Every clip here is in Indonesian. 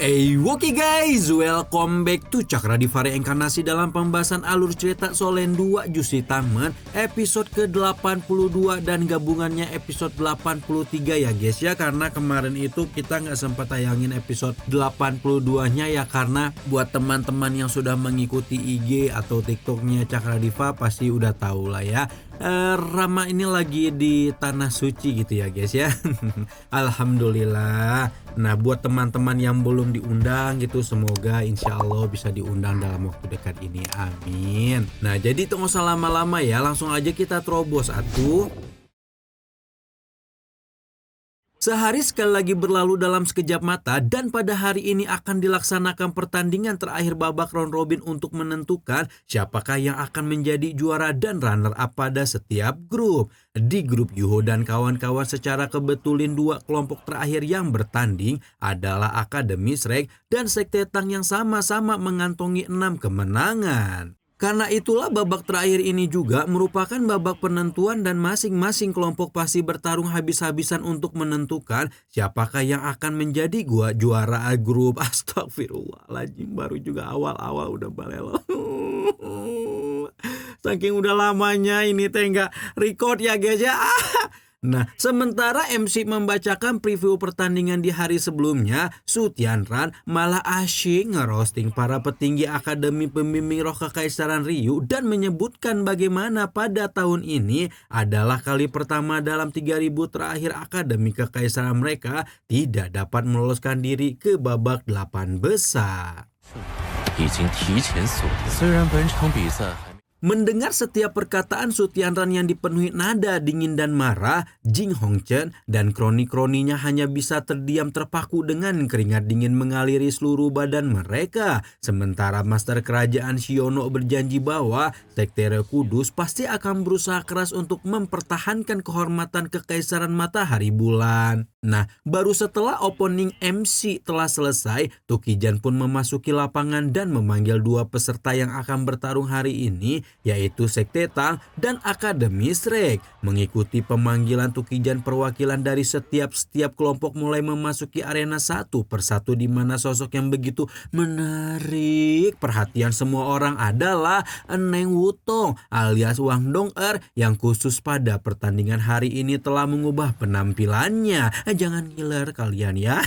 Oke guys, welcome back to Cakra Divari Inkarnasi dalam pembahasan alur cerita Solen 2 Juicy Taman episode ke-82 dan gabungannya episode 83 ya guys ya. Karena kemarin itu kita nggak sempat tayangin episode 82-nya ya, karena buat teman-teman yang sudah mengikuti IG atau TikToknya Cakra Diva pasti udah tahu lah ya. Rama ini lagi di tanah suci gitu ya guys ya. Alhamdulillah. Nah buat teman-teman yang belum diundang gitu, semoga insya Allah bisa diundang dalam waktu dekat ini, amin. Nah jadi nggak usah lama-lama ya, langsung aja kita terobos atuh. Sehari sekali lagi berlalu dalam sekejap mata dan pada hari ini akan dilaksanakan pertandingan terakhir babak round robin untuk menentukan siapakah yang akan menjadi juara dan runner up pada setiap grup. Di grup Yuho dan kawan-kawan secara kebetulin dua kelompok terakhir yang bertanding adalah Akademi Shrek dan Sekte Tang yang sama-sama mengantongi 6 kemenangan. Karena itulah babak terakhir ini juga merupakan babak penentuan dan masing-masing kelompok pasti bertarung habis-habisan untuk menentukan siapakah yang akan menjadi juara grup. Astagfirullahaladzim, baru juga awal-awal udah balelo. Saking udah lamanya ini teh nggak record ya guys ya. Nah, sementara MC membacakan preview pertandingan di hari sebelumnya, Sutianran malah asyik ngerosting para petinggi Akademi Pembimbing Roh Kekaisaran Ryu dan menyebutkan bagaimana pada tahun ini adalah kali pertama dalam 3000 terakhir Akademi Kekaisaran mereka tidak dapat meloloskan diri ke babak 8 besar. Mendengar setiap perkataan Sutianran yang dipenuhi nada dingin dan marah, Jing Hongchen dan kroni-kroninya hanya bisa terdiam terpaku dengan keringat dingin mengaliri seluruh badan mereka. Sementara Master Kerajaan Shiono berjanji bahwa Sekte Kudus pasti akan berusaha keras untuk mempertahankan kehormatan Kekaisaran Matahari Bulan. Nah, baru setelah opening MC telah selesai, Tukijan pun memasuki lapangan dan memanggil dua peserta yang akan bertarung hari ini, yaitu Sekte Tang dan Akademi Shrek. Mengikuti pemanggilan Tukijan, perwakilan dari setiap kelompok mulai memasuki arena satu persatu, di mana sosok yang begitu menarik perhatian semua orang adalah Neng Wutong alias Wang Dong-er yang khusus pada pertandingan hari ini telah mengubah penampilannya. Jangan ngiler kalian ya.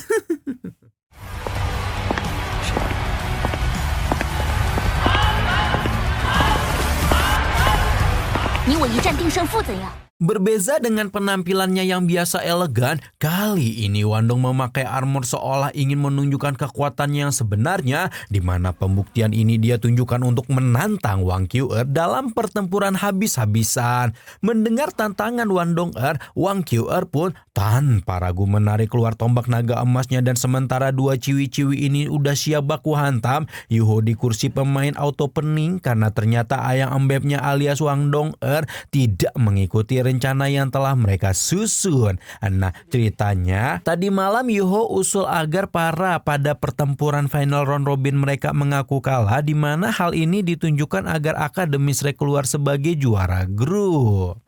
你我一战定胜负怎样？ Berbeza dengan penampilannya yang biasa elegan, kali ini Wandong memakai armor seolah ingin menunjukkan kekuatannya yang sebenarnya, di mana pembuktian ini dia tunjukkan untuk menantang Wang Qiu'er dalam pertempuran habis-habisan. Mendengar tantangan Wandong-er, Wang Qiu'er pun tanpa ragu menarik keluar tombak naga emasnya, dan sementara dua ciwi-ciwi ini udah siap baku hantam, Yuho di kursi pemain auto pening karena ternyata ayang embebnya alias Wang Dong-er tidak mengikuti rencana yang telah mereka susun. Nah, ceritanya tadi malam Yuho usul agar pada pertempuran final round robin mereka mengaku kalah, di mana hal ini ditunjukkan agar Akademi Shrek keluar sebagai juara grup.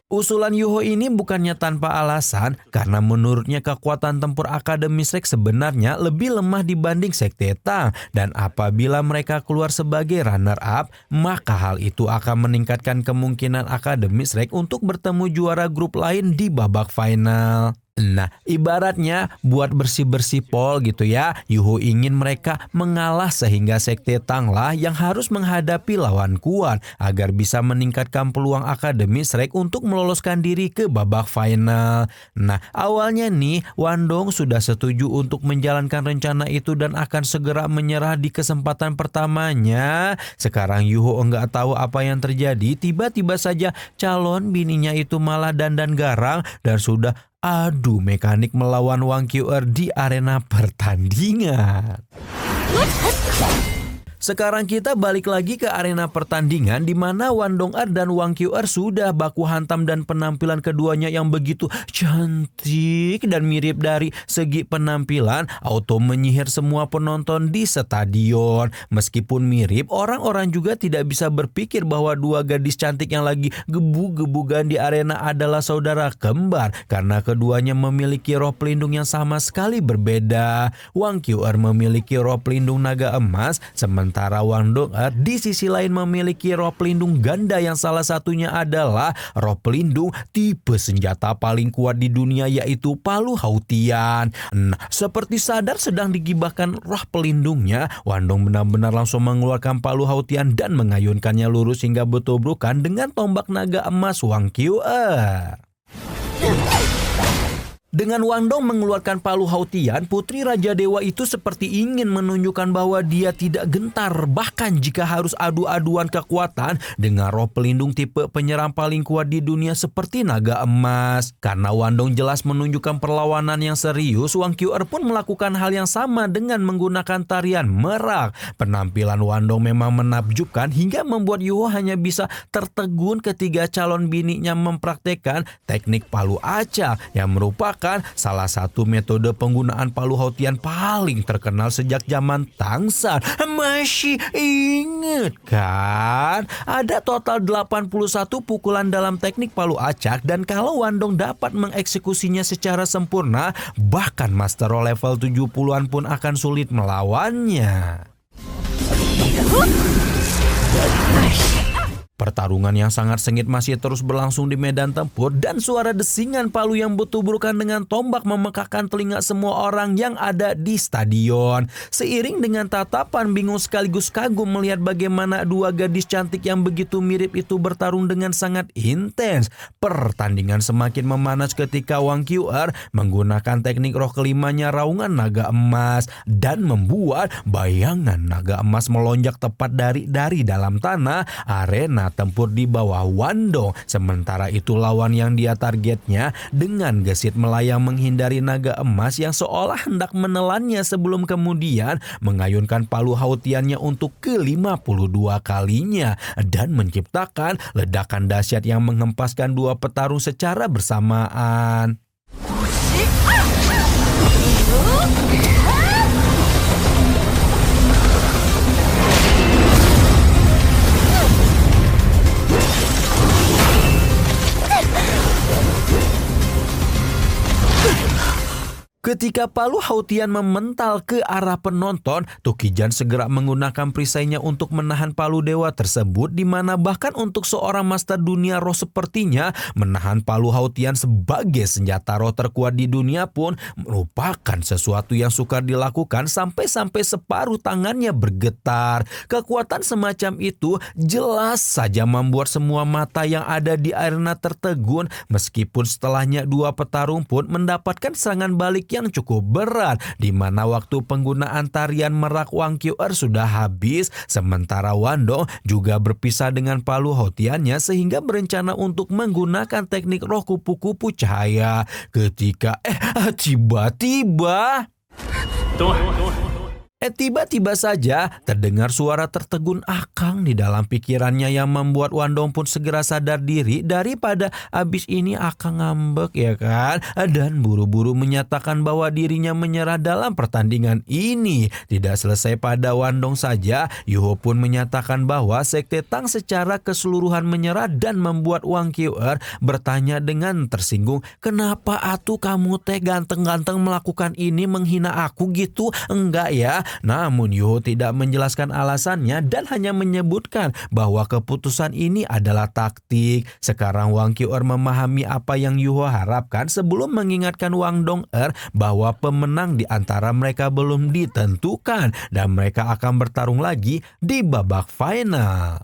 Usulan Yuho ini bukannya tanpa alasan, karena menurutnya kekuatan tempur Akademi Shrek sebenarnya lebih lemah dibanding Sekte Tang, dan apabila mereka keluar sebagai runner up, maka hal itu akan meningkatkan kemungkinan Akademi Shrek untuk bertemu juara grup lain di babak final. Nah, ibaratnya buat bersih-bersih pol gitu ya. Yuho ingin mereka mengalah sehingga Sekte Tang lah yang harus menghadapi lawan kuat agar bisa meningkatkan peluang Akademi Shrek untuk meloloskan diri ke babak final. Nah, awalnya nih Wandong sudah setuju untuk menjalankan rencana itu dan akan segera menyerah di kesempatan pertamanya. Sekarang Yuho enggak tahu apa yang terjadi, tiba-tiba saja calon bininya itu malah dandan garang dan sudah adu mekanik melawan Wang Qiu'er di arena pertandingan. Sekarang kita balik lagi ke arena pertandingan di mana Wan Dong-er dan Wang Kyu-er sudah baku hantam dan penampilan keduanya yang begitu cantik dan mirip dari segi penampilan auto menyihir semua penonton di stadion. Meskipun mirip, orang-orang juga tidak bisa berpikir bahwa dua gadis cantik yang lagi gebu-gebugan di arena adalah saudara kembar karena keduanya memiliki roh pelindung yang sama sekali berbeda. Wang Kyu-er memiliki roh pelindung naga emas, sementara Wan Dong-er di sisi lain memiliki roh pelindung ganda yang salah satunya adalah roh pelindung tipe senjata paling kuat di dunia yaitu palu Hautian. Nah, seperti sadar sedang digibahkan roh pelindungnya, Wan Dong benar-benar langsung mengeluarkan palu Hautian dan mengayunkannya lurus hingga bertubrukan dengan tombak naga emas Wang Kyu-er. Dengan Wan Dong mengeluarkan palu Hautian, Putri Raja Dewa itu seperti ingin menunjukkan bahwa dia tidak gentar bahkan jika harus adu-aduan kekuatan dengan roh pelindung tipe penyerang paling kuat di dunia seperti naga emas. Karena Wan Dong jelas menunjukkan perlawanan yang serius, Wang Kyu-er pun melakukan hal yang sama dengan menggunakan tarian merak. Penampilan Wan Dong memang menakjubkan hingga membuat Yuho hanya bisa tertegun ketika calon bininya mempraktekkan teknik palu acak yang merupakan salah satu metode penggunaan palu Hautian paling terkenal sejak zaman Tangshan. Masih inget kan? Ada total 81 pukulan dalam teknik palu acak dan kalau Wan Dong dapat mengeksekusinya secara sempurna, bahkan Master Roh level 70-an pun akan sulit melawannya. Pertarungan yang sangat sengit masih terus berlangsung di medan tempur dan suara desingan palu yang bertuburkan dengan tombak memekakkan telinga semua orang yang ada di stadion. Seiring dengan tatapan bingung sekaligus kagum melihat bagaimana dua gadis cantik yang begitu mirip itu bertarung dengan sangat intens. Pertandingan semakin memanas ketika Wang Kyu-er menggunakan teknik roh kelimanya raungan naga emas dan membuat bayangan naga emas melonjak tepat dari dalam tanah arena tempur di bawah Wan Dong. Sementara itu lawan yang dia targetnya dengan gesit melayang menghindari naga emas yang seolah hendak menelannya sebelum kemudian mengayunkan palu Hautiannya untuk ke-52 kalinya dan menciptakan ledakan dahsyat yang menghempaskan dua petarung secara bersamaan. Ketika palu Hautian memental ke arah penonton, Tokijan segera menggunakan perisainya untuk menahan palu dewa tersebut, di mana bahkan untuk seorang master dunia roh sepertinya, menahan palu Hautian sebagai senjata roh terkuat di dunia pun merupakan sesuatu yang sukar dilakukan sampai-sampai separuh tangannya bergetar. Kekuatan semacam itu jelas saja membuat semua mata yang ada di arena tertegun, meskipun setelahnya dua petarung pun mendapatkan serangan balik yang cukup berat, di mana waktu penggunaan tarian merak Wang Kyu-er sudah habis, sementara Wan Dong juga berpisah dengan palu Hautiannya sehingga berencana untuk menggunakan teknik roh kupu-kupu cahaya. Ketika tiba-tiba saja terdengar suara tertegun Akang di dalam pikirannya yang membuat Wan Dong pun segera sadar diri daripada abis ini Akang ngambek ya kan, dan buru-buru menyatakan bahwa dirinya menyerah dalam pertandingan ini. Tidak selesai pada Wan Dong saja, Yuho pun menyatakan bahwa Sekte Tang secara keseluruhan menyerah dan membuat Wang Kyu-er bertanya dengan tersinggung, "Kenapa atuh kamu teh ganteng-ganteng melakukan ini menghina aku gitu? Enggak ya." Namun Yuho tidak menjelaskan alasannya dan hanya menyebutkan bahwa keputusan ini adalah taktik. Sekarang Wang Kyu-er memahami apa yang Yuho harapkan sebelum mengingatkan Wan Dong-er bahwa pemenang di antara mereka belum ditentukan dan mereka akan bertarung lagi di babak final.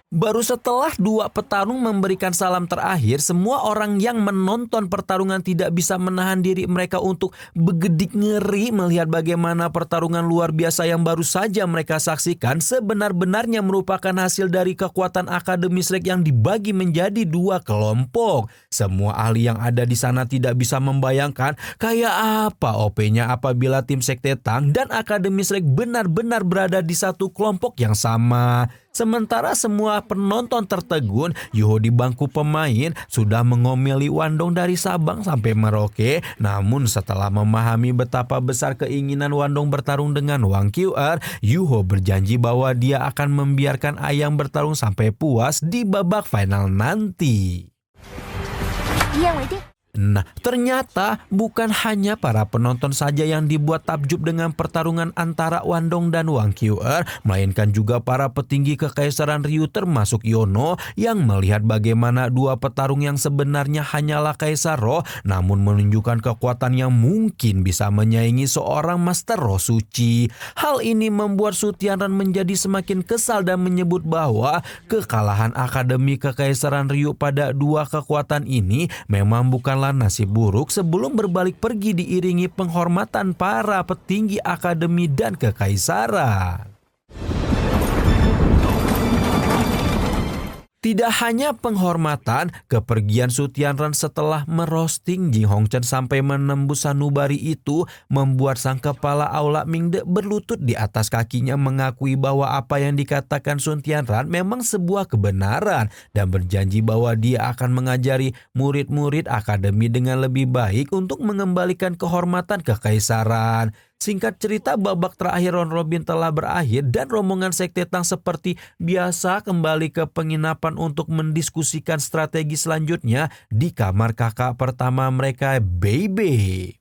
Baru setelah dua petarung memberikan salam terakhir, semua orang yang menonton pertarungan tidak bisa menahan diri mereka untuk bergedik ngeri melihat bagaimana pertarungan luar biasa yang baru saja mereka saksikan sebenar-benarnya merupakan hasil dari kekuatan Akademi Shrek yang dibagi menjadi dua kelompok. Semua ahli yang ada di sana tidak bisa membayangkan kayak apa OP-nya apabila tim Sekte Tang dan Akademi Shrek benar-benar berada di satu kelompok yang sama. Sementara semua penonton tertegun, Yuho di bangku pemain sudah mengomeli Wandong dari Sabang sampai Merauke. Namun setelah memahami betapa besar keinginan Wandong bertarung dengan Wang QR, Yuho berjanji bahwa dia akan membiarkan Ayang bertarung sampai puas di babak final nanti. 一言为定。 Nah, ternyata bukan hanya para penonton saja yang dibuat takjub dengan pertarungan antara Wandong dan Wang QR, melainkan juga para petinggi Kekaisaran Ryu termasuk Yono yang melihat bagaimana dua petarung yang sebenarnya hanyalah Kaisar Roh namun menunjukkan kekuatan yang mungkin bisa menyaingi seorang Master Roh Suci. Hal ini membuat Su Tianran menjadi semakin kesal dan menyebut bahwa kekalahan Akademi Kekaisaran Ryu pada dua kekuatan ini memang bukanlah nasib buruk sebelum berbalik pergi diiringi penghormatan para petinggi akademi dan kekaisaran. Tidak hanya penghormatan, kepergian Su Tianran setelah merosting Jing Hongchen sampai menembus sanubari itu membuat sang kepala aula Mingde berlutut di atas kakinya mengakui bahwa apa yang dikatakan Su Tianran memang sebuah kebenaran dan berjanji bahwa dia akan mengajari murid-murid akademi dengan lebih baik untuk mengembalikan kehormatan kekaisaran. Singkat cerita, babak terakhir round robin telah berakhir dan rombongan Sekte Tang seperti biasa kembali ke penginapan untuk mendiskusikan strategi selanjutnya di kamar kakak pertama mereka, Bebe.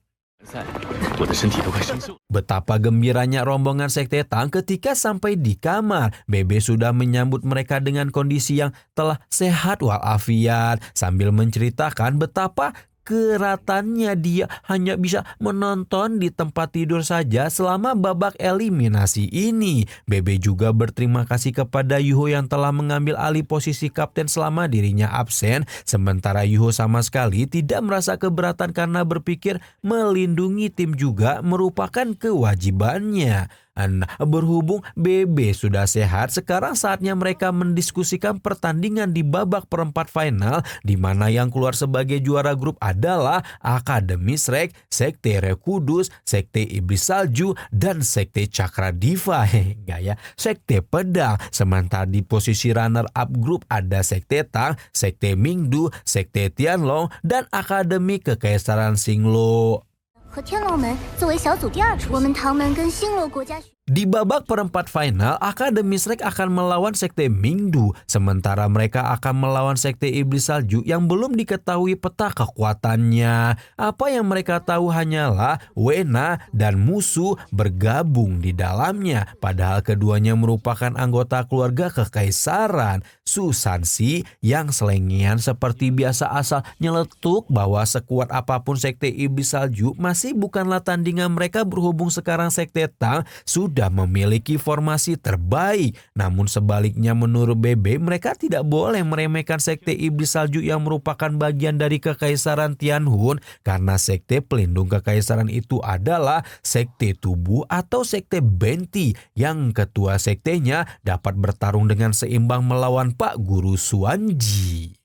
Betapa gembiranya rombongan Sekte Tang ketika sampai di kamar. Bebe sudah menyambut mereka dengan kondisi yang telah sehat walafiat sambil menceritakan betapa keratannya dia hanya bisa menonton di tempat tidur saja selama babak eliminasi ini. Bebe juga berterima kasih kepada Yuho yang telah mengambil alih posisi kapten selama dirinya absen. Sementara Yuho sama sekali tidak merasa keberatan karena berpikir melindungi tim juga merupakan kewajibannya. Nah, berhubung Bebe sudah sehat, sekarang saatnya mereka mendiskusikan pertandingan di babak perempat final, di mana yang keluar sebagai juara grup adalah Akademi Shrek, Sekte Rekudus, Sekte Iblis Salju, dan Sekte Cakra Diva. Enggak ya, Sekte Pedang. Sementara di posisi runner up grup ada Sekte Tang, Sekte Mingdu, Sekte Tianlong, dan Akademi Kekaisaran Xingluo. 和天龙门作为小组第二出，我们唐门跟星罗国家。 Di babak perempat final, Akademi Shrek akan melawan Sekte Mingdu, sementara mereka akan melawan Sekte Iblis Salju yang belum diketahui peta kekuatannya. Apa yang mereka tahu hanyalah Wena dan musuh bergabung di dalamnya, padahal keduanya merupakan anggota keluarga kekaisaran. Susansi yang selengean seperti biasa asal nyeletuk bahwa sekuat apapun Sekte Iblis Salju masih bukanlah tandingan mereka berhubung sekarang Sekte Tang sudah memiliki formasi terbaik. Namun sebaliknya menurut Bebe, mereka tidak boleh meremehkan Sekte Iblis Salju yang merupakan bagian dari Kekaisaran Tianhun karena sekte pelindung kekaisaran itu adalah Sekte Tubuh atau Sekte Benti yang ketua sektenya dapat bertarung dengan seimbang melawan Pak Guru Suanji.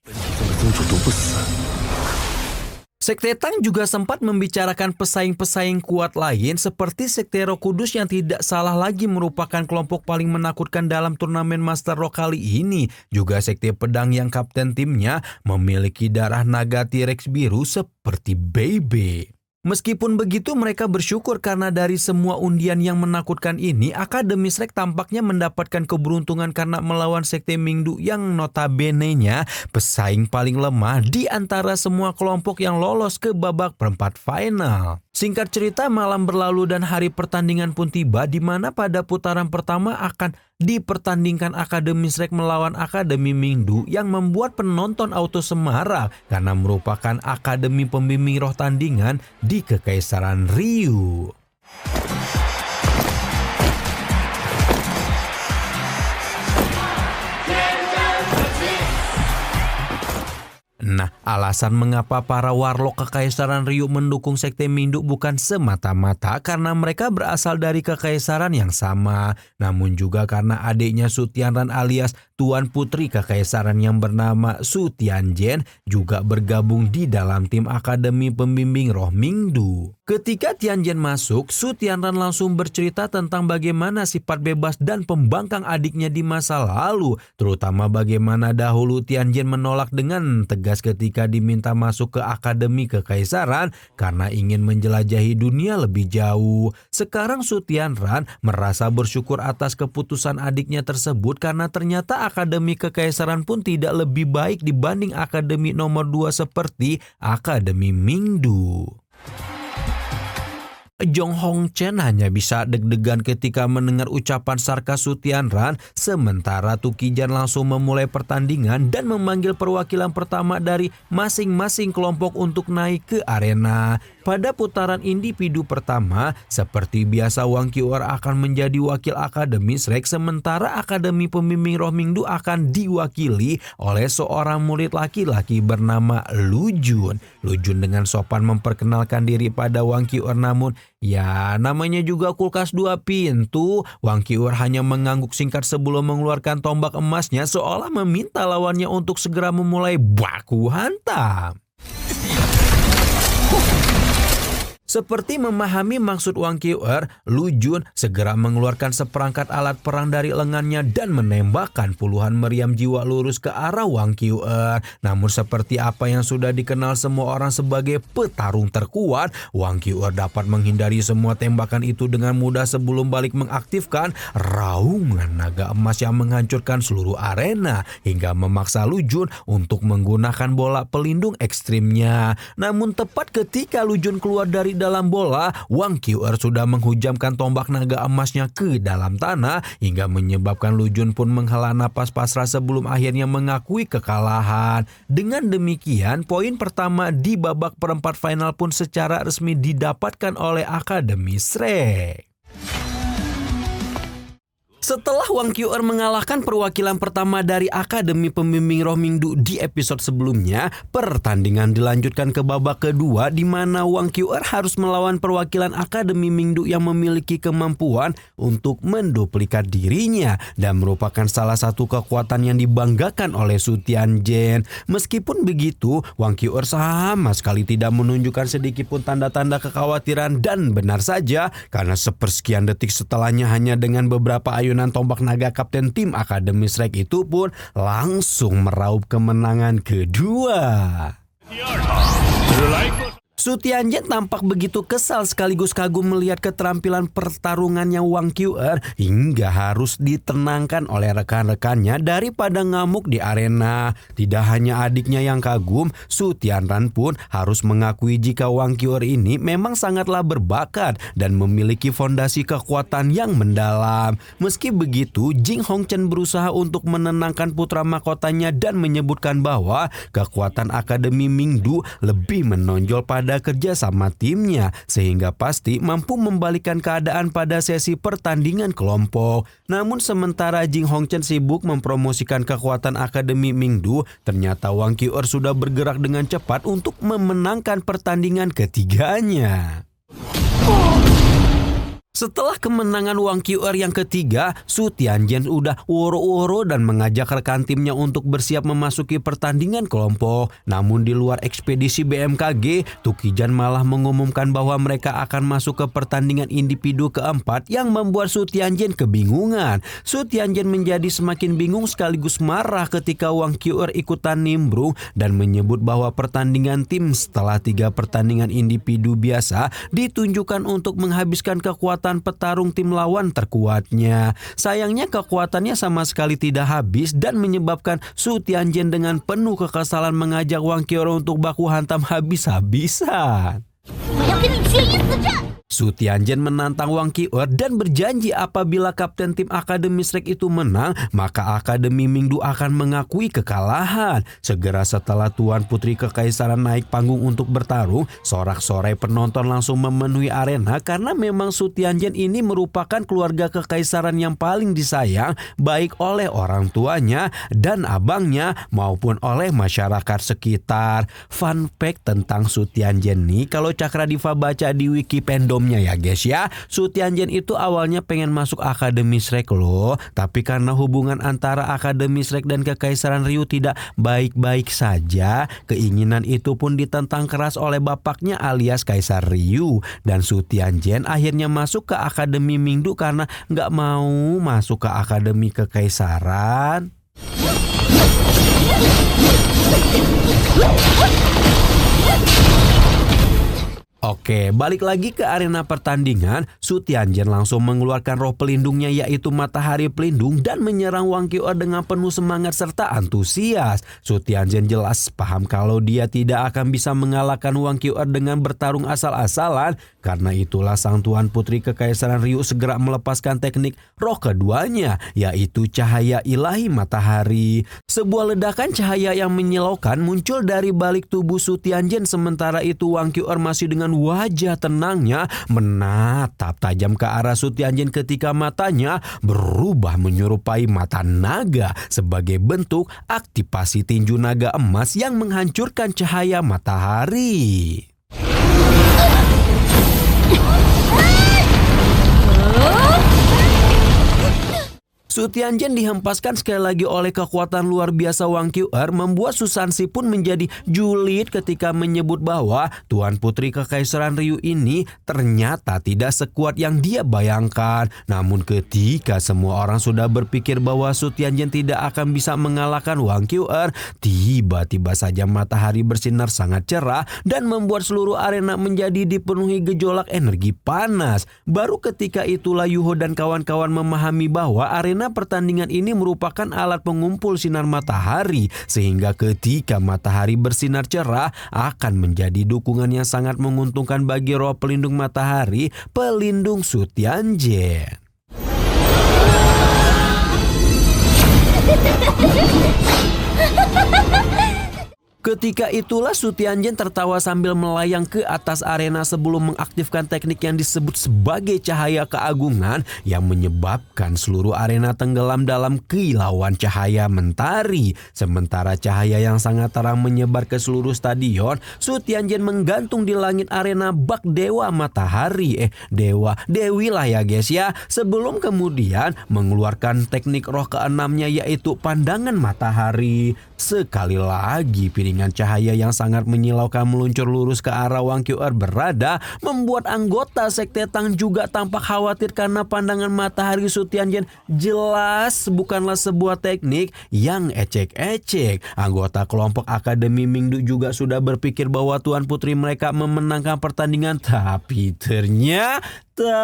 Sekte Tang juga sempat membicarakan pesaing-pesaing kuat lain seperti Sekte Roh Kudus yang tidak salah lagi merupakan kelompok paling menakutkan dalam turnamen Master Roh kali ini. Juga Sekte Pedang yang kapten timnya memiliki darah naga T-Rex biru seperti Bebe. Meskipun begitu, mereka bersyukur karena dari semua undian yang menakutkan ini, Akademi Shrek tampaknya mendapatkan keberuntungan karena melawan Sekte Mingdu yang notabene-nya pesaing paling lemah di antara semua kelompok yang lolos ke babak perempat final. Singkat cerita, malam berlalu dan hari pertandingan pun tiba, di mana pada putaran pertama akan dipertandingkan Akademi Shrek melawan Akademi Mingdu yang membuat penonton auto semarak karena merupakan akademi pembimbing roh tandingan di Kekaisaran Ryu. Nah, alasan mengapa para warlock Kekaisaran Ryu mendukung Sekte Mingdu bukan semata-mata karena mereka berasal dari kekaisaran yang sama, namun juga karena adiknya Su Tianran alias Tuan Putri Kekaisaran yang bernama Su Tianjen juga bergabung di dalam tim Akademi Pembimbing Roh Mingdu. Ketika Tianjen masuk, Su Tianran langsung bercerita tentang bagaimana sifat bebas dan pembangkang adiknya di masa lalu, terutama bagaimana dahulu Tianjen menolak dengan tegas ketika diminta masuk ke Akademi Kekaisaran karena ingin menjelajahi dunia lebih jauh. Sekarang Su Tianran merasa bersyukur atas keputusan adiknya tersebut karena ternyata Akademi Kekaisaran pun tidak lebih baik dibanding Akademi nomor 2 seperti Akademi Mingdu. Jong Hong Chen hanya bisa deg-degan ketika mendengar ucapan sarkas Su Tianran, sementara Tu Qijan langsung memulai pertandingan dan memanggil perwakilan pertama dari masing-masing kelompok untuk naik ke arena. Pada putaran individu pertama, seperti biasa Wang Qiu'er akan menjadi wakil Akademi Shrek, sementara Akademi Pembimbing Roh Mingdu akan diwakili oleh seorang murid laki-laki bernama Lu Jun. Lu Jun dengan sopan memperkenalkan diri pada Wang Qiu'er, namun ya namanya juga kulkas 2 pintu. Wang Qiu'er hanya mengangguk singkat sebelum mengeluarkan tombak emasnya seolah meminta lawannya untuk segera memulai baku hantam. Seperti memahami maksud Wang Qiu'er, Lu Jun segera mengeluarkan seperangkat alat perang dari lengannya dan menembakkan puluhan meriam jiwa lurus ke arah Wang Qiu'er. Namun seperti apa yang sudah dikenal semua orang sebagai petarung terkuat, Wang Qiu'er dapat menghindari semua tembakan itu dengan mudah sebelum balik mengaktifkan raungan naga emas yang menghancurkan seluruh arena hingga memaksa Lu Jun untuk menggunakan bola pelindung ekstrimnya. Namun tepat ketika Lu Jun keluar dari dalam bola, Wang Qiu'er sudah menghujamkan tombak naga emasnya ke dalam tanah hingga menyebabkan Lu Jun pun menghela napas pasrah sebelum akhirnya mengakui kekalahan. Dengan demikian, poin pertama di babak perempat final pun secara resmi didapatkan oleh Akademi Shrek. Setelah Wang Qiu'er mengalahkan perwakilan pertama dari Akademi Pembimbing Roh Mingdu di episode sebelumnya, pertandingan dilanjutkan ke babak kedua di mana Wang Qiu'er harus melawan perwakilan Akademi Mingdu yang memiliki kemampuan untuk menduplikat dirinya dan merupakan salah satu kekuatan yang dibanggakan oleh Su Tianjen. Meskipun begitu, Wang Qiu'er sama sekali tidak menunjukkan sedikit pun tanda-tanda kekhawatiran dan benar saja karena sepersekian detik setelahnya hanya dengan beberapa ayunan tombak naga kapten tim Akademi Shrek itu pun langsung meraup kemenangan kedua. Su Tianjen tampak begitu kesal sekaligus kagum melihat keterampilan pertarungannya Wang Qiu'er hingga harus ditenangkan oleh rekan-rekannya daripada ngamuk di arena. Tidak hanya adiknya yang kagum, Su Tianran pun harus mengakui jika Wang Qiu'er ini memang sangatlah berbakat dan memiliki fondasi kekuatan yang mendalam. Meski begitu, Jing Hongchen berusaha untuk menenangkan putra mahkotanya dan menyebutkan bahwa kekuatan Akademi Mingdu lebih menonjol pada kerja sama timnya sehingga pasti mampu membalikan keadaan pada sesi pertandingan kelompok. Namun sementara Jing Hongchen sibuk mempromosikan kekuatan Akademi Mingdu, ternyata Wang Qiu'er sudah bergerak dengan cepat untuk memenangkan pertandingan ketiganya. Setelah kemenangan Wang Qiu'er yang ketiga, Su Tianjen udah woro-woro dan mengajak rekan timnya untuk bersiap memasuki pertandingan kelompok. Namun di luar ekspedisi BMKG, Tu Qijan malah mengumumkan bahwa mereka akan masuk ke pertandingan individu keempat yang membuat Su Tianjen kebingungan. Su Tianjen menjadi semakin bingung sekaligus marah ketika Wang Qiu'er ikutan nimbrung dan menyebut bahwa pertandingan tim setelah 3 pertandingan individu biasa ditunjukkan untuk menghabiskan kekuatan petarung tim lawan terkuatnya. Sayangnya kekuatannya sama sekali tidak habis dan menyebabkan Su Tianjen dengan penuh kekesalan mengajak Wang Qiu'er untuk baku hantam habis-habisan. Su Tianjian menantang Wang Qiu'er dan berjanji apabila kapten tim Akademi Shrek itu menang, maka Akademi Mingdu akan mengakui kekalahan. Segera setelah Tuan Putri Kekaisaran naik panggung untuk bertarung, sorak-sorai penonton langsung memenuhi arena karena memang Su Tianjian ini merupakan keluarga kekaisaran yang paling disayang baik oleh orang tuanya dan abangnya maupun oleh masyarakat sekitar. Fun fact tentang Su Tianjian nih, kalau Cakradiva baca di Wikipedia ya guys ya, Su Tianjian itu awalnya pengen masuk Akademi Shrek loh, tapi karena hubungan antara Akademi Shrek dan Kekaisaran Ryu tidak baik-baik saja, keinginan itu pun ditentang keras oleh bapaknya alias Kaisar Ryu, dan Su Tianjian akhirnya masuk ke Akademi Mingdu karena nggak mau masuk ke Akademi Kekaisaran. Oke, balik lagi ke arena pertandingan. Su Tianjian langsung mengeluarkan roh pelindungnya yaitu matahari pelindung dan menyerang Wang Qiu'er dengan penuh semangat serta antusias. Su Tianjian jelas paham kalau dia tidak akan bisa mengalahkan Wang Qiu'er dengan bertarung asal-asalan. Karena itulah sang Tuan Putri Kekaisaran Ryu segera melepaskan teknik roh keduanya, yaitu cahaya ilahi matahari. Sebuah ledakan cahaya yang menyilaukan muncul dari balik tubuh Su Tianjian, sementara itu Wang Qiu'er masih dengan wajah tenangnya menatap tajam ke arah Su Tianjian ketika matanya berubah menyerupai mata naga sebagai bentuk aktivasi tinju naga emas yang menghancurkan cahaya matahari. Su Tianjian dihempaskan sekali lagi oleh kekuatan luar biasa Wang Qiu'er, membuat Su Sanxi pun menjadi julid ketika menyebut bahwa Tuan Putri Kekaisaran Ryu ini ternyata tidak sekuat yang dia bayangkan. Namun ketika semua orang sudah berpikir bahwa Su Tianjian tidak akan bisa mengalahkan Wang Qiu'er, tiba-tiba saja matahari bersinar sangat cerah dan membuat seluruh arena menjadi dipenuhi gejolak energi panas. Baru ketika itulah Yuho dan kawan-kawan memahami bahwa arena pertandingan ini merupakan alat pengumpul sinar matahari, sehingga ketika matahari bersinar cerah akan menjadi dukungan yang sangat menguntungkan bagi roh pelindung matahari, pelindung Su Tianjian. Ketika itulah Su Tianjian tertawa sambil melayang ke atas arena sebelum mengaktifkan teknik yang disebut sebagai cahaya keagungan yang menyebabkan seluruh arena tenggelam dalam kilauan cahaya mentari. Sementara cahaya yang sangat terang menyebar ke seluruh stadion, Su Tianjian menggantung di langit arena bak Dewa Matahari, Dewi lah ya guys ya, sebelum kemudian mengeluarkan teknik roh keenamnya yaitu pandangan matahari. Sekali lagi piringan cahaya yang sangat menyilaukan meluncur lurus ke arah Wang Qiu'er berada, membuat anggota Sekte Tang juga tampak khawatir karena pandangan matahari Su Tianjian jelas bukanlah sebuah teknik yang ecek-ecek. Anggota kelompok Akademi Mingdu juga sudah berpikir bahwa Tuan Putri mereka memenangkan pertandingan, tapi ternyata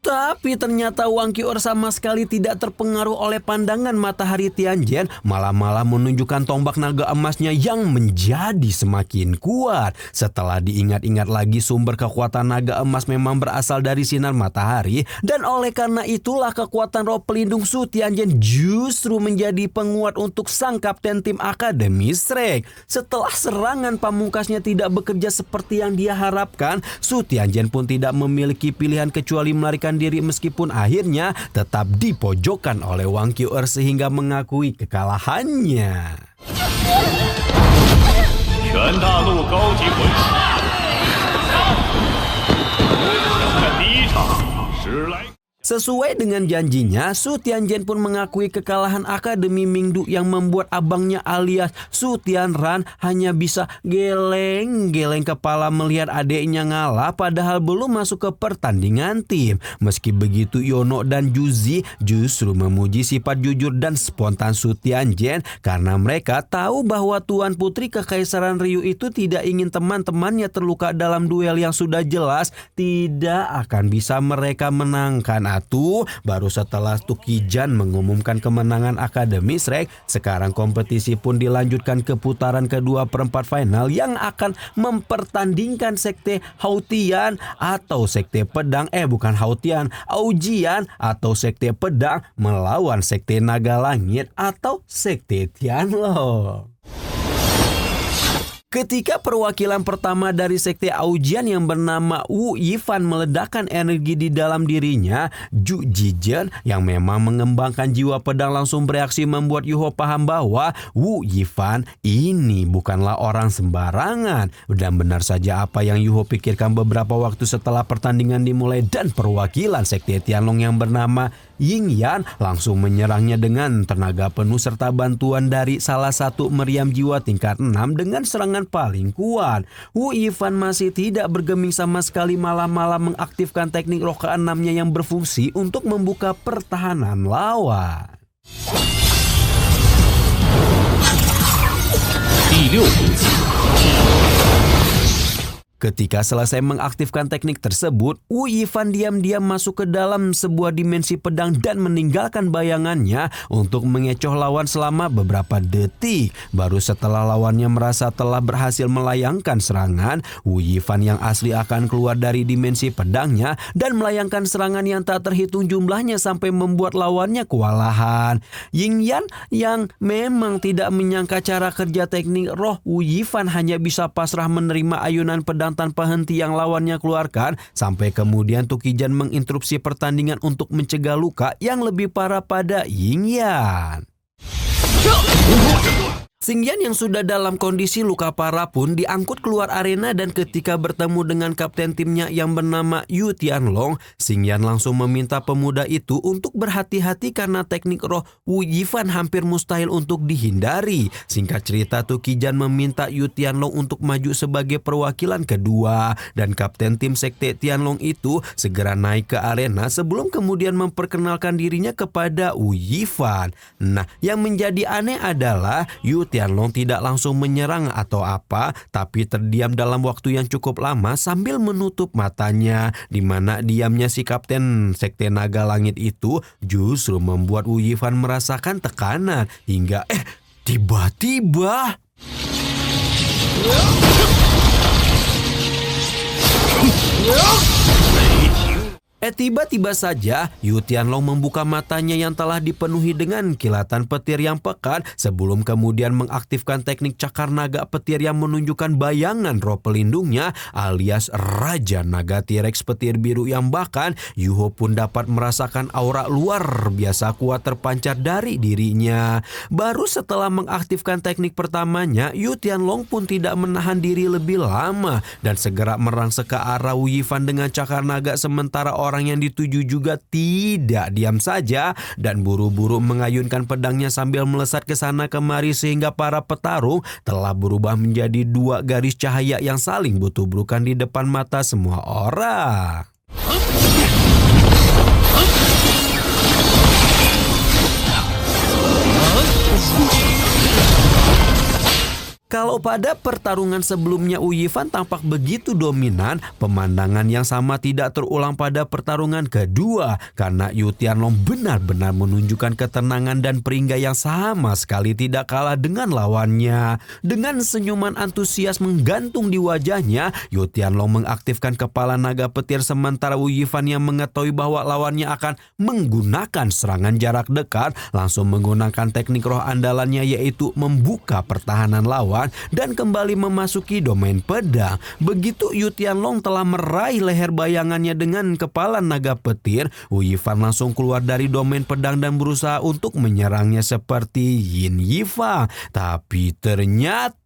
Tapi ternyata Wang Qiu'er sama sekali tidak terpengaruh oleh pandangan matahari Tianjian, malah menunjukkan tombak naga emasnya yang menjadi semakin kuat. Setelah diingat-ingat lagi, sumber kekuatan naga emas memang berasal dari sinar matahari, dan oleh karena itulah kekuatan roh pelindung Su Tianjian justru menjadi penguat untuk sang kapten tim Akademi Shrek. Setelah serangan pamungkasnya tidak bekerja seperti yang dia harapkan, Su Tianjian pun tidak memiliki pilihan kecuali melarikan diri, meskipun akhirnya tetap dipojokkan oleh Wang Qiu'er sehingga mengakui kekalahannya. Sesuai dengan janjinya, Su Tianjian pun mengakui kekalahan Akademi Mingdu yang membuat abangnya alias Su Tianran hanya bisa geleng-geleng kepala melihat adiknya ngalah padahal belum masuk ke pertandingan tim. Meski begitu, Yono dan Juzi justru memuji sifat jujur dan spontan Su Tianjian karena mereka tahu bahwa Tuan Putri Kekaisaran Ryu itu tidak ingin teman-temannya terluka dalam duel yang sudah jelas tidak akan bisa mereka menangkan. Nah tuh, baru setelah Tukijan mengumumkan kemenangan Akademi Shrek, sekarang kompetisi pun dilanjutkan ke putaran kedua perempat final yang akan mempertandingkan sekte Hautian atau sekte pedang bukan Hautian, Aujian atau sekte pedang melawan sekte naga langit atau sekte Tianlong. Ketika perwakilan pertama dari sekte Aujian yang bernama Wu Yifan meledakkan energi di dalam dirinya, Ju Jijen yang memang mengembangkan jiwa pedang langsung bereaksi membuat Yuho paham bahwa Wu Yifan ini bukanlah orang sembarangan. Dan benar saja apa yang Yuho pikirkan beberapa waktu setelah pertandingan dimulai dan perwakilan sekte Tianlong yang bernama Ying Yan langsung menyerangnya dengan tenaga penuh serta bantuan dari salah satu meriam jiwa tingkat 6 dengan serangan paling kuat. Wu Yifan masih tidak bergeming sama sekali, malah mengaktifkan teknik roh ke-6-nya yang berfungsi untuk membuka pertahanan lawan. Ketika selesai mengaktifkan teknik tersebut, Wu Yifan diam-diam masuk ke dalam sebuah dimensi pedang dan meninggalkan bayangannya untuk mengecoh lawan selama beberapa detik. Baru setelah lawannya merasa telah berhasil melayangkan serangan, Wu Yifan yang asli akan keluar dari dimensi pedangnya dan melayangkan serangan yang tak terhitung jumlahnya sampai membuat lawannya kewalahan. Ying Yan yang memang tidak menyangka cara kerja teknik roh Wu Yifan hanya bisa pasrah menerima ayunan pedang tanpa henti yang lawannya keluarkan, sampai kemudian Tukijan menginterupsi pertandingan untuk mencegah luka yang lebih parah pada Ying Yan. Xing Yan yang sudah dalam kondisi luka parah pun diangkut keluar arena, dan ketika bertemu dengan kapten timnya yang bernama Yu Tianlong, Xing Yan langsung meminta pemuda itu untuk berhati-hati karena teknik roh Wu Yifan hampir mustahil untuk dihindari. Singkat cerita, Tukijan meminta Yu Tianlong untuk maju sebagai perwakilan kedua, dan kapten tim sekte Tianlong itu segera naik ke arena sebelum kemudian memperkenalkan dirinya kepada Wu Yifan. Nah, yang menjadi aneh adalah Yu Tianlong tidak langsung menyerang atau apa, tapi terdiam dalam waktu yang cukup lama sambil menutup matanya, di mana diamnya si kapten sekte naga langit itu justru membuat Wu Yifan merasakan tekanan hingga tiba-tiba tiba-tiba saja Yu Tianlong membuka matanya yang telah dipenuhi dengan kilatan petir yang pekat sebelum kemudian mengaktifkan teknik cakar naga petir yang menunjukkan bayangan roh pelindungnya alias Raja Naga T-Rex petir biru yang bahkan Yuho pun dapat merasakan aura luar biasa kuat terpancar dari dirinya. Baru setelah mengaktifkan teknik pertamanya, Yu Tianlong pun tidak menahan diri lebih lama dan segera merangsek ke arah Wu Yifan dengan cakar naga, sementara orang yang dituju juga tidak diam saja dan buru-buru mengayunkan pedangnya sambil melesat ke sana kemari sehingga para petarung telah berubah menjadi dua garis cahaya yang saling butuh-butuhan di depan mata semua orang. Kalau pada pertarungan sebelumnya Wu Yifan tampak begitu dominan, pemandangan yang sama tidak terulang pada pertarungan kedua karena Yu Tianlong benar-benar menunjukkan ketenangan dan peringgai yang sama sekali tidak kalah dengan lawannya. Dengan senyuman antusias menggantung di wajahnya, Yu Tianlong mengaktifkan kepala naga petir, sementara Wu Yifan yang mengetahui bahwa lawannya akan menggunakan serangan jarak dekat langsung menggunakan teknik roh andalannya, yaitu membuka pertahanan lawan dan kembali memasuki domain pedang. Begitu Yu Tianlong telah meraih leher bayangannya dengan kepala naga petir, Wu Yifan langsung keluar dari domain pedang dan berusaha untuk menyerangnya seperti Yin Yifang. Tapi ternyata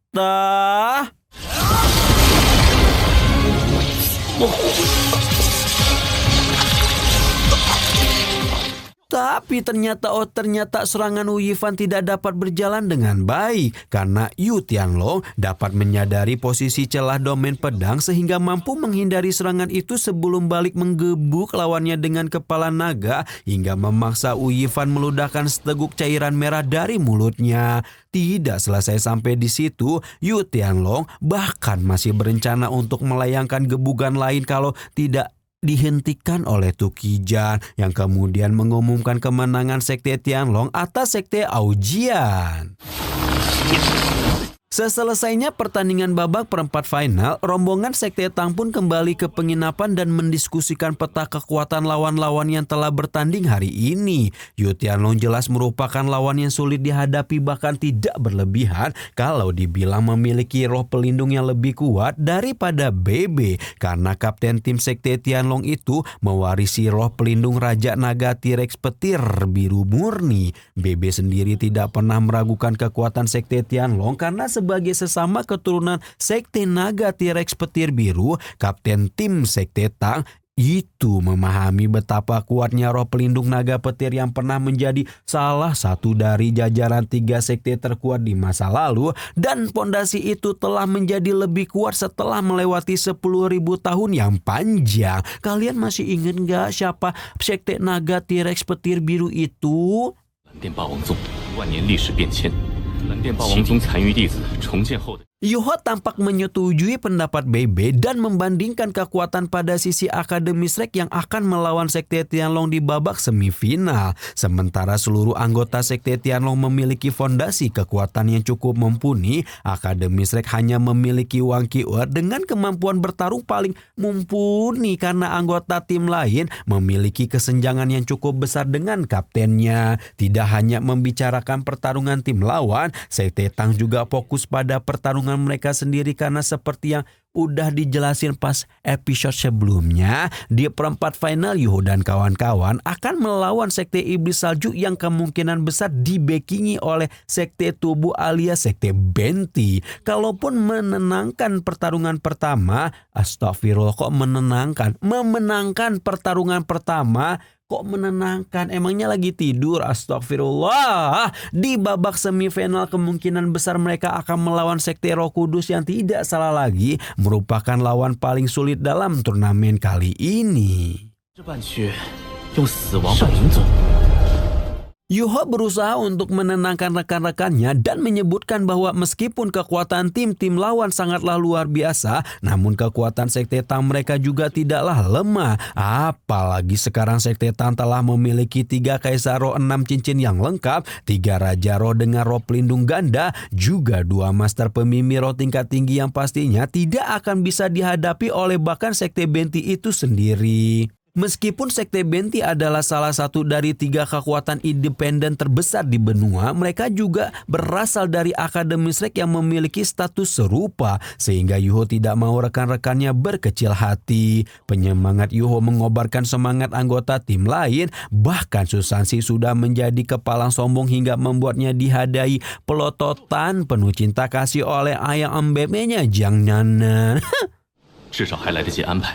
ternyata serangan Wu Yifan tidak dapat berjalan dengan baik karena Yu Tianlong dapat menyadari posisi celah domain pedang sehingga mampu menghindari serangan itu sebelum balik menggebuk lawannya dengan kepala naga hingga memaksa Wu Yifan meludahkan seteguk cairan merah dari mulutnya. Tidak selesai sampai di situ, Yu Tianlong bahkan masih berencana untuk melayangkan gebukan lain kalau tidak dihentikan oleh Tukijan yang kemudian mengumumkan kemenangan Sekte Tianlong atas Sekte Aojian. Seselesainya pertandingan babak perempat final, rombongan Sekte Tang pun kembali ke penginapan dan mendiskusikan peta kekuatan lawan-lawan yang telah bertanding hari ini. Yu Tianlong jelas merupakan lawan yang sulit dihadapi, bahkan tidak berlebihan kalau dibilang memiliki roh pelindung yang lebih kuat daripada BB, karena kapten tim Sekte Tianlong itu mewarisi roh pelindung Raja Naga T-Rex petir biru murni. BB sendiri tidak pernah meragukan kekuatan Sekte Tianlong karena sebagai sesama keturunan Sekte Naga T-Rex petir biru, kapten tim Sekte Tang itu memahami betapa kuatnya roh pelindung naga petir yang pernah menjadi salah satu dari jajaran 3 sekte terkuat di masa lalu, dan pondasi itu telah menjadi lebih kuat setelah melewati 10.000 tahun yang panjang. Kalian masih ingat gak siapa Sekte Naga T-Rex petir biru itu? 蓝电霸王宗万年历史变迁，蓝电霸王宗残余弟子重建后的。 Yuho tampak menyetujui pendapat BB dan membandingkan kekuatan pada sisi Akademi Shrek yang akan melawan Sekte Tianlong di babak semifinal. Sementara seluruh anggota Sekte Tianlong memiliki fondasi kekuatan yang cukup mumpuni, Akademi Shrek hanya memiliki Wang Qiuer dengan kemampuan bertarung paling mumpuni karena anggota tim lain memiliki kesenjangan yang cukup besar dengan kaptennya. Tidak hanya membicarakan pertarungan tim lawan, Sekte Tang juga fokus pada pertarungan mereka sendiri karena seperti yang udah dijelasin pas episode sebelumnya, di perempat final Yuho dan kawan-kawan akan melawan Sekte Iblis Salju yang kemungkinan besar dibackingi oleh Sekte Tubuh alias Sekte Benti. Kalaupun menenangkan pertarungan pertama, astagfirullah, kok memenangkan pertarungan pertama, kok menenangkan, emangnya lagi tidur? Astagfirullah. Di babak semifinal kemungkinan besar mereka akan melawan Sekte Roh Kudus yang tidak salah lagi merupakan lawan paling sulit dalam turnamen kali ini. 这半区用死亡换银宗。 Yuho berusaha untuk menenangkan rekan-rekannya dan menyebutkan bahwa meskipun kekuatan tim-tim lawan sangatlah luar biasa, namun kekuatan Sekte Tang mereka juga tidaklah lemah. Apalagi sekarang Sekte Tang telah memiliki 3 Kaisar Roh 6 cincin yang lengkap, 3 Raja Roh dengan roh pelindung ganda, juga 2 Master Pemimpi Roh tingkat tinggi yang pastinya tidak akan bisa dihadapi oleh bahkan Sekte Benti itu sendiri. Meskipun Sekte Benti adalah salah satu dari 3 kekuatan independen terbesar di benua, mereka juga berasal dari Akademi Shrek yang memiliki status serupa, sehingga Yuho tidak mau rekan-rekannya berkecil hati. Penyemangat Yuho mengobarkan semangat anggota tim lain, bahkan Susansi sudah menjadi kepalang sombong hingga membuatnya dihadai pelototan penuh cinta kasih oleh ayang embemenya Jiang Nanan. 至少还来得及安排。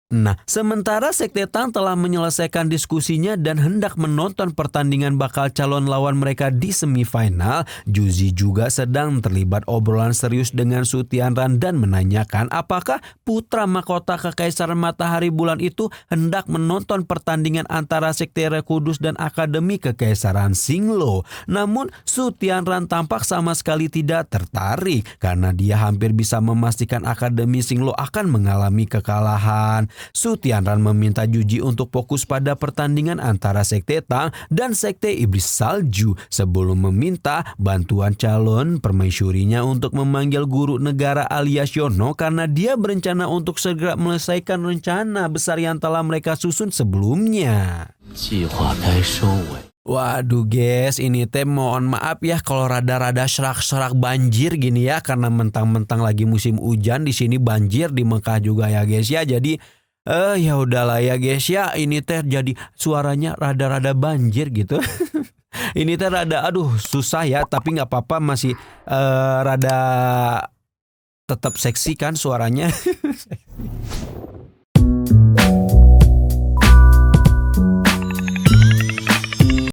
Nah, sementara Sekte Tang telah menyelesaikan diskusinya dan hendak menonton pertandingan bakal calon lawan mereka di semifinal, Juzi juga sedang terlibat obrolan serius dengan Su Tianran dan menanyakan apakah putra mahkota Kekaisaran Matahari Bulan itu hendak menonton pertandingan antara Sekte Roh Kudus dan Akademi Kekaisaran Xinglo. Namun Su Tianran tampak sama sekali tidak tertarik karena dia hampir bisa memastikan Akademi Xinglo akan mengalami kekalahan. Su Tianran meminta Juji untuk fokus pada pertandingan antara Sekte Tang dan Sekte Iblis Salju sebelum meminta bantuan calon permaisurinya untuk memanggil guru negara alias Yono karena dia berencana untuk segera menyelesaikan rencana besar yang telah mereka susun sebelumnya. 计划该收尾。 Waduh guys, ini teh mohon maaf ya kalau rada-rada serak-serak banjir gini ya, karena mentang-mentang lagi musim hujan di sini banjir di Mekah juga ya guys ya. Jadi ya udahlah ya guys ya, ini teh jadi suaranya rada-rada banjir gitu. Ini teh rada susah ya, tapi nggak apa-apa, masih rada tetap seksi kan suaranya.